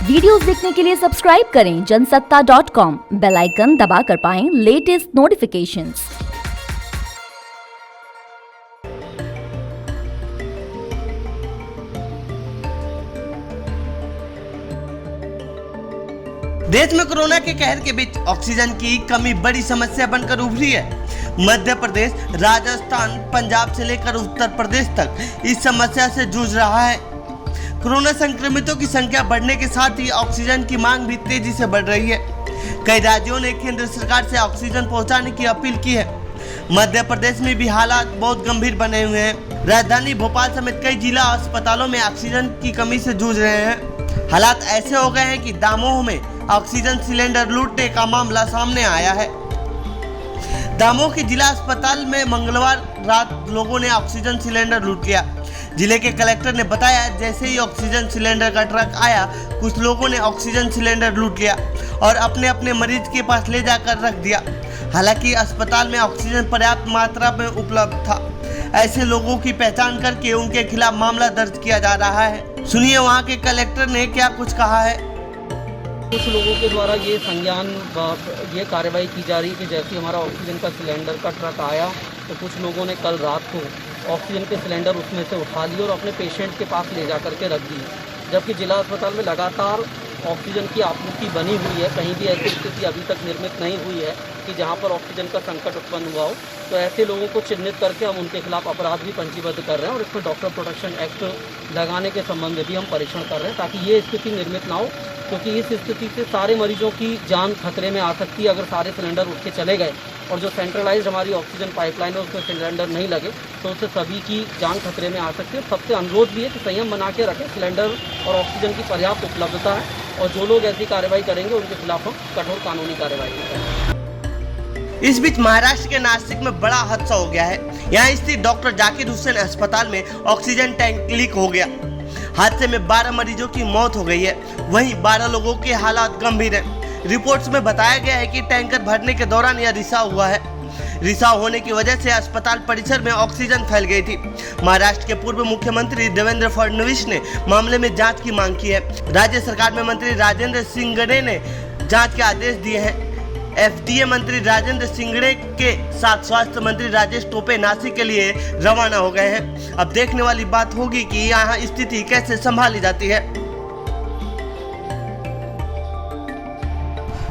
Videos देखने के लिए सब्सक्राइब करें जनसत्ता.com, बेल आइकन दबाकर पाएं लेटेस्ट नोटिफिकेशंस। देश में कोरोना के कहर के बीच ऑक्सीजन की कमी बड़ी समस्या बनकर उभरी है। मध्य प्रदेश, राजस्थान, पंजाब से लेकर उत्तर प्रदेश तक इस समस्या से जूझ रहा है। कोरोना संक्रमितों की संख्या बढ़ने के साथ ही ऑक्सीजन की मांग भी तेजी से बढ़ रही है। कई राज्यों ने केंद्र सरकार से ऑक्सीजन पहुंचाने की अपील की है। मध्य प्रदेश में भी हालात बहुत गंभीर बने हुए हैं। राजधानी भोपाल समेत कई जिला अस्पतालों में ऑक्सीजन की कमी से जूझ रहे हैं। हालात ऐसे हो गए हैं कि दामोह में ऑक्सीजन सिलेंडर लूटने का मामला सामने आया है। दामोह के जिला अस्पताल में मंगलवार रात लोगों ने ऑक्सीजन सिलेंडर लूट लिया। जिले के कलेक्टर ने बताया, जैसे ही ऑक्सीजन सिलेंडर का ट्रक आया, कुछ लोगों ने ऑक्सीजन सिलेंडर लूट लिया और अपने अपने मरीज के पास ले जाकर रख दिया। हालांकि अस्पताल में ऑक्सीजन पर्याप्त मात्रा में उपलब्ध था। ऐसे लोगों की पहचान करके उनके खिलाफ मामला दर्ज किया जा रहा है। सुनिए वहाँ के कलेक्टर ने क्या कुछ कहा है। कुछ लोगों के द्वारा ये संज्ञान ये कार्रवाई की जा रही है कि जैसे हमारा ऑक्सीजन का सिलेंडर का ट्रक आया तो कुछ लोगों ने कल रात को ऑक्सीजन के सिलेंडर उसमें से उठा लिए और अपने पेशेंट के पास ले जा करके रख दिए, जबकि जिला अस्पताल में लगातार ऑक्सीजन की आपूर्ति बनी हुई है। कहीं भी ऐसी स्थिति अभी तक निर्मित नहीं हुई है कि जहां पर ऑक्सीजन का संकट उत्पन्न हुआ हो। तो ऐसे लोगों को चिन्हित करके हम उनके खिलाफ अपराध भी पंजीबद्ध कर रहे हैं और इसमें डॉक्टर प्रोटेक्शन एक्ट लगाने के संबंध में भी हम परीक्षण कर रहे हैं ताकि ये स्थिति निर्मित ना हो, क्योंकि इस स्थिति से सारे मरीजों की जान खतरे में आ सकती है। अगर सारे सिलेंडर उठ के चले गए और जो सेंट्रलाइज्ड हमारी ऑक्सीजन पाइपलाइन है उसमें सिलेंडर नहीं लगे तो उससे सभी की जान खतरे में आ सकती है। सबसे अनुरोध भी है कि संयम बना के रखें, सिलेंडर और ऑक्सीजन की पर्याप्त उपलब्धता है और जो लोग ऐसी कार्रवाई करेंगे उनके खिलाफ हम कठोर कानूनी कार्रवाई करेंगे। इस बीच महाराष्ट्र के नासिक में बड़ा हादसा हो गया है। यहाँ स्थित डॉक्टर जाकिर हुसैन अस्पताल में ऑक्सीजन टैंक लीक हो गया। हादसे में 12 मरीजों की मौत हो गई है, वहीं 12 लोगों के हालात गंभीर हैं। रिपोर्ट्स में बताया गया है कि टैंकर भरने के दौरान यह रिसाव हुआ है। रिसाव होने की वजह से अस्पताल परिसर में ऑक्सीजन फैल गई थी। महाराष्ट्र के पूर्व मुख्यमंत्री देवेंद्र फडणवीस ने मामले में जांच की मांग की है। राज्य सरकार में मंत्री राजेंद्र सिंगड़े ने जांच के आदेश दिए हैं। एफडीए मंत्री राजेंद्र सिंगड़े के साथ स्वास्थ्य मंत्री राजेश टोपे नासिक के लिए रवाना हो गए हैं। अब देखने वाली बात होगी कि यहाँ स्थिति कैसे संभाली जाती है।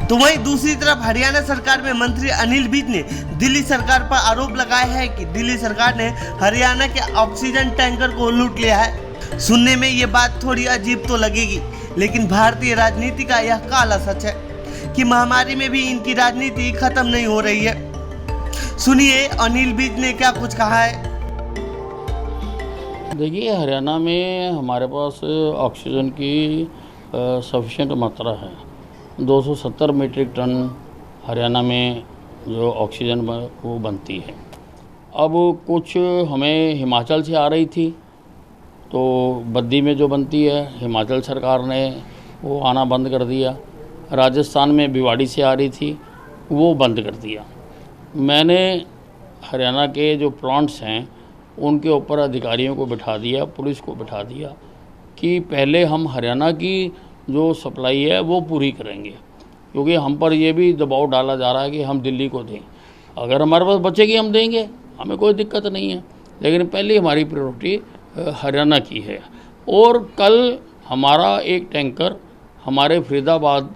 तो वहीं दूसरी तरफ हरियाणा सरकार में मंत्री अनिल विज ने दिल्ली सरकार पर आरोप लगाया है कि दिल्ली सरकार ने हरियाणा के ऑक्सीजन टैंकर को लूट लिया है। सुनने में ये बात थोड़ी अजीब तो लगेगी, लेकिन भारतीय राजनीति का यह काला सच है कि महामारी में भी इनकी राजनीति खत्म नहीं हो रही है। सुनिए अनिल विज ने क्या कुछ कहा है। देखिए, हरियाणा में हमारे पास ऑक्सीजन की सफिशिएंट मात्रा है। 270 मीट्रिक टन हरियाणा में जो ऑक्सीजन वो बनती है। अब कुछ हमें हिमाचल से आ रही थी, तो बद्दी में जो बनती है हिमाचल सरकार ने वो आना बंद कर दिया। राजस्थान में भिवाड़ी से आ रही थी, वो बंद कर दिया। मैंने हरियाणा के जो प्लांट्स हैं उनके ऊपर अधिकारियों को बिठा दिया, पुलिस को बिठा दिया कि पहले हम हरियाणा की जो सप्लाई है वो पूरी करेंगे, क्योंकि हम पर ये भी दबाव डाला जा रहा है कि हम दिल्ली को दें। अगर हमारे पास बचेगी हम देंगे, हमें कोई दिक्कत नहीं है, लेकिन पहले हमारी प्रायोरिटी हरियाणा की है। और कल हमारा एक टैंकर हमारे फरीदाबाद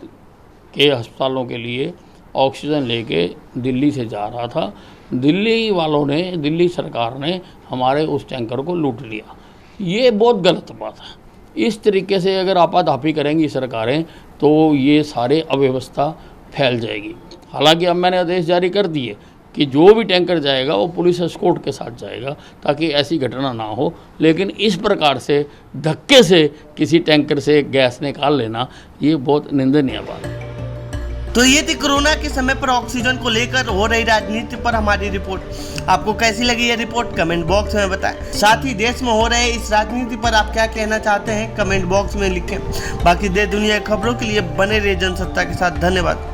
के अस्पतालों के लिए ऑक्सीजन लेके दिल्ली से जा रहा था। दिल्ली वालों ने, दिल्ली सरकार ने हमारे उस टैंकर को लूट लिया। ये बहुत गलत बात है। इस तरीके से अगर आपाधापी करेंगी सरकारें तो ये सारे अव्यवस्था फैल जाएगी। हालांकि अब मैंने आदेश जारी कर दिए कि जो भी टैंकर जाएगा वो पुलिस एस्कॉर्ट के साथ जाएगा ताकि ऐसी घटना ना हो। लेकिन इस प्रकार से धक्के से किसी टैंकर से गैस निकाल लेना ये बहुत निंदनीय बात है। तो ये थी कोरोना के समय पर ऑक्सीजन को लेकर हो रही राजनीति पर हमारी रिपोर्ट। आपको कैसी लगी ये रिपोर्ट कमेंट बॉक्स में बताएं। साथ ही देश में हो रहे इस राजनीति पर आप क्या कहना चाहते हैं कमेंट बॉक्स में लिखें। बाकी देश दुनिया की खबरों के लिए बने रहिए जनसत्ता के साथ। धन्यवाद।